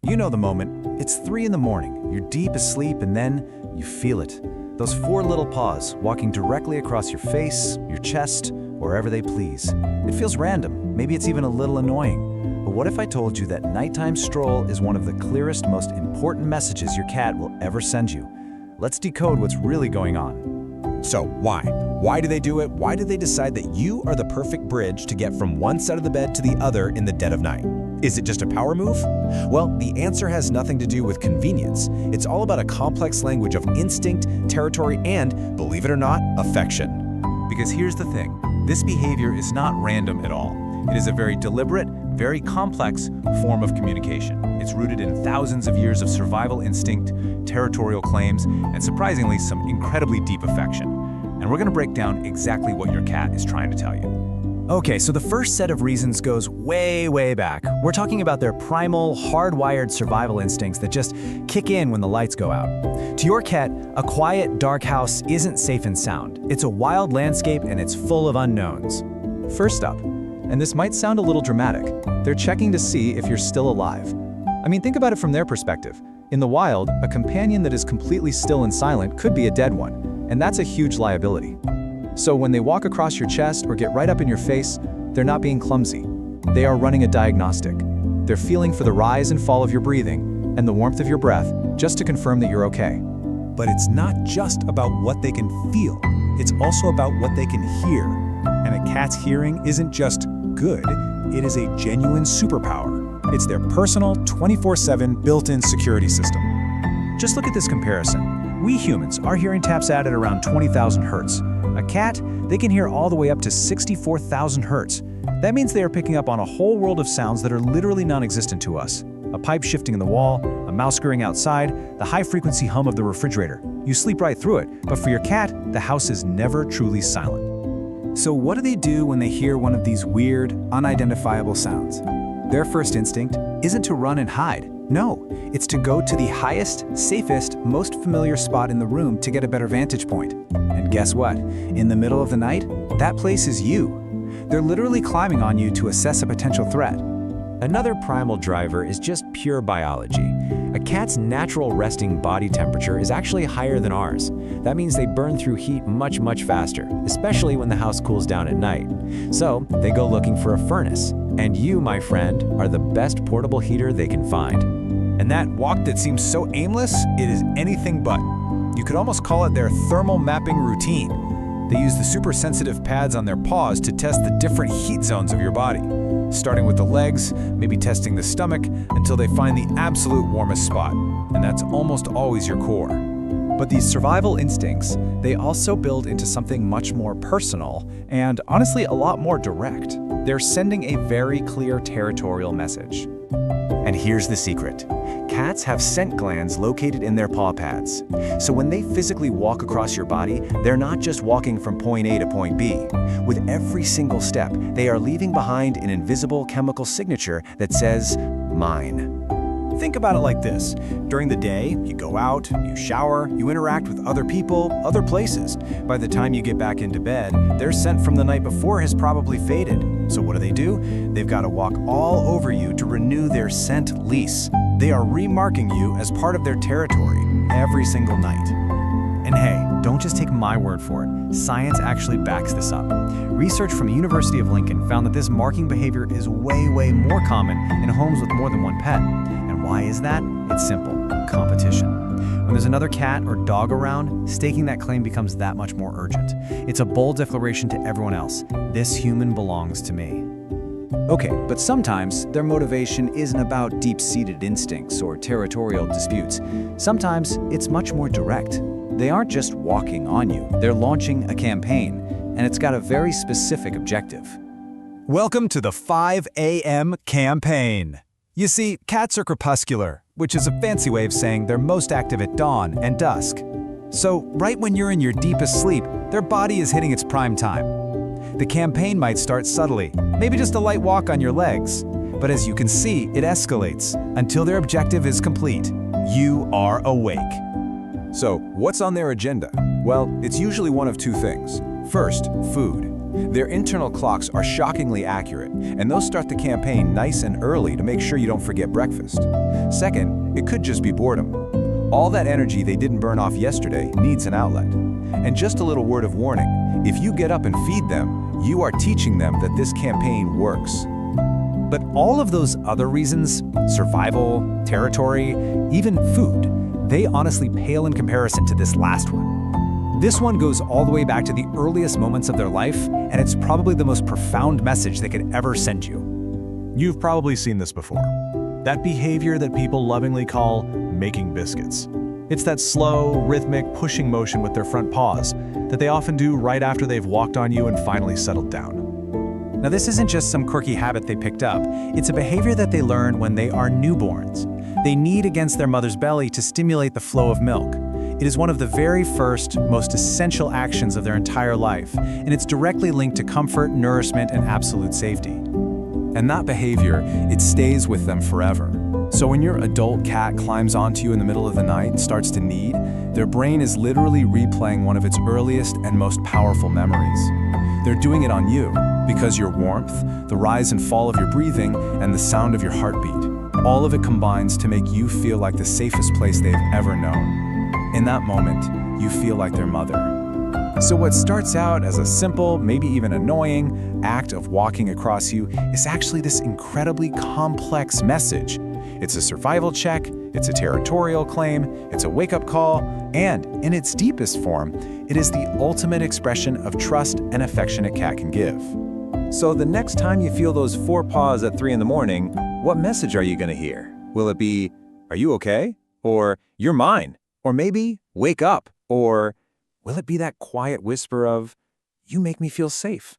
You know the moment. It's 3 in the morning. You're deep asleep and then you feel it. Those 4 little paws walking directly across your face, your chest, wherever they please. It feels random. Maybe it's even a little annoying. But what if I told you that nighttime stroll is one of the clearest, most important messages your cat will ever send you? Let's decode what's really going on. So why? Why do they do it? Why do they decide that you are the perfect bridge to get from one side of the bed to the other in the dead of night? Is it just a power move? Well, the answer has nothing to do with convenience. It's all about a complex language of instinct, territory, and, believe it or not, affection. Because here's the thing, this behavior is not random at all. It is a very deliberate, very complex form of communication. It's rooted in thousands of years of survival instinct, territorial claims, and surprisingly, some incredibly deep affection. And we're gonna break down exactly what your cat is trying to tell you. Okay, so the first set of reasons goes way, way back. We're talking about their primal, hardwired survival instincts that just kick in when the lights go out. To your cat, a quiet, dark house isn't safe and sound. It's a wild landscape and it's full of unknowns. First up, and this might sound a little dramatic, they're checking to see if you're still alive. I mean, think about it from their perspective. In the wild, a companion that is completely still and silent could be a dead one, and that's a huge liability. So when they walk across your chest or get right up in your face, they're not being clumsy. They are running a diagnostic. They're feeling for the rise and fall of your breathing and the warmth of your breath just to confirm that you're okay. But it's not just about what they can feel. It's also about what they can hear. And a cat's hearing isn't just good, it is a genuine superpower. It's their personal 24/7 built-in security system. Just look at this comparison. We humans, our hearing taps out at around 20,000 hertz. A cat, they can hear all the way up to 64,000 hertz. That means they are picking up on a whole world of sounds that are literally non-existent to us. A pipe shifting in the wall, a mouse scurrying outside, the high-frequency hum of the refrigerator. You sleep right through it, but for your cat, the house is never truly silent. So what do they do when they hear one of these weird, unidentifiable sounds? Their first instinct isn't to run and hide. No, it's to go to the highest, safest, most familiar spot in the room to get a better vantage point. And guess what? In the middle of the night, that place is you. They're literally climbing on you to assess a potential threat. Another primal driver is just pure biology. A cat's natural resting body temperature is actually higher than ours. That means they burn through heat much, much faster, especially when the house cools down at night. So they go looking for a furnace. And you, my friend, are the best portable heater they can find. And that walk that seems so aimless, it is anything but. You could almost call it their thermal mapping routine. They use the super sensitive pads on their paws to test the different heat zones of your body. Starting with the legs, maybe testing the stomach, until they find the absolute warmest spot. And that's almost always your core. But these survival instincts, they also build into something much more personal and honestly a lot more direct. They're sending a very clear territorial message. And here's the secret. Cats have scent glands located in their paw pads. So when they physically walk across your body, they're not just walking from point A to point B. With every single step, they are leaving behind an invisible chemical signature that says, mine. Think about it like this. During the day, you go out, you shower, you interact with other people, other places. By the time you get back into bed, their scent from the night before has probably faded. So what do? They've got to walk all over you to renew their scent lease. They are remarking you as part of their territory every single night. And hey, don't just take my word for it. Science actually backs this up. Research from the University of Lincoln found that this marking behavior is way, way more common in homes with more than one pet. And why is that? It's simple, competition. When there's another cat or dog around, staking that claim becomes that much more urgent. It's a bold declaration to everyone else. This human belongs to me. Okay, but sometimes their motivation isn't about deep-seated instincts or territorial disputes. Sometimes it's much more direct. They aren't just walking on you, they're launching a campaign, and it's got a very specific objective. Welcome to the 5 a.m. campaign. You see, cats are crepuscular, which is a fancy way of saying they're most active at dawn and dusk. So, right when you're in your deepest sleep, their body is hitting its prime time. The campaign might start subtly, maybe just a light walk on your legs. But as you can see, it escalates until their objective is complete. You are awake. So, what's on their agenda? Well, it's usually one of two things. First, food. Their internal clocks are shockingly accurate, and they'll start the campaign nice and early to make sure you don't forget breakfast. Second, it could just be boredom. All that energy they didn't burn off yesterday needs an outlet. And just a little word of warning, if you get up and feed them, you are teaching them that this campaign works. But all of those other reasons, survival, territory, even food, they honestly pale in comparison to this last one. This one goes all the way back to the earliest moments of their life, and it's probably the most profound message they could ever send you. You've probably seen this before. That behavior that people lovingly call making biscuits. It's that slow, rhythmic pushing motion with their front paws that they often do right after they've walked on you and finally settled down. Now, this isn't just some quirky habit they picked up. It's a behavior that they learn when they are newborns. They knead against their mother's belly to stimulate the flow of milk. It is one of the very first, most essential actions of their entire life, and it's directly linked to comfort, nourishment, and absolute safety. And that behavior, it stays with them forever. So when your adult cat climbs onto you in the middle of the night and starts to knead, their brain is literally replaying one of its earliest and most powerful memories. They're doing it on you because your warmth, the rise and fall of your breathing, and the sound of your heartbeat, all of it combines to make you feel like the safest place they've ever known. In that moment, you feel like their mother. So what starts out as a simple, maybe even annoying, act of walking across you is actually this incredibly complex message. It's a survival check, it's a territorial claim, it's a wake-up call, and in its deepest form, it is the ultimate expression of trust and affection a cat can give. So the next time you feel those forepaws at 3 in the morning, what message are you going to hear? Will it be, "Are you okay?" Or, "You're mine?" Or maybe, "Wake up?" Or will it be that quiet whisper of, "You make me feel safe"?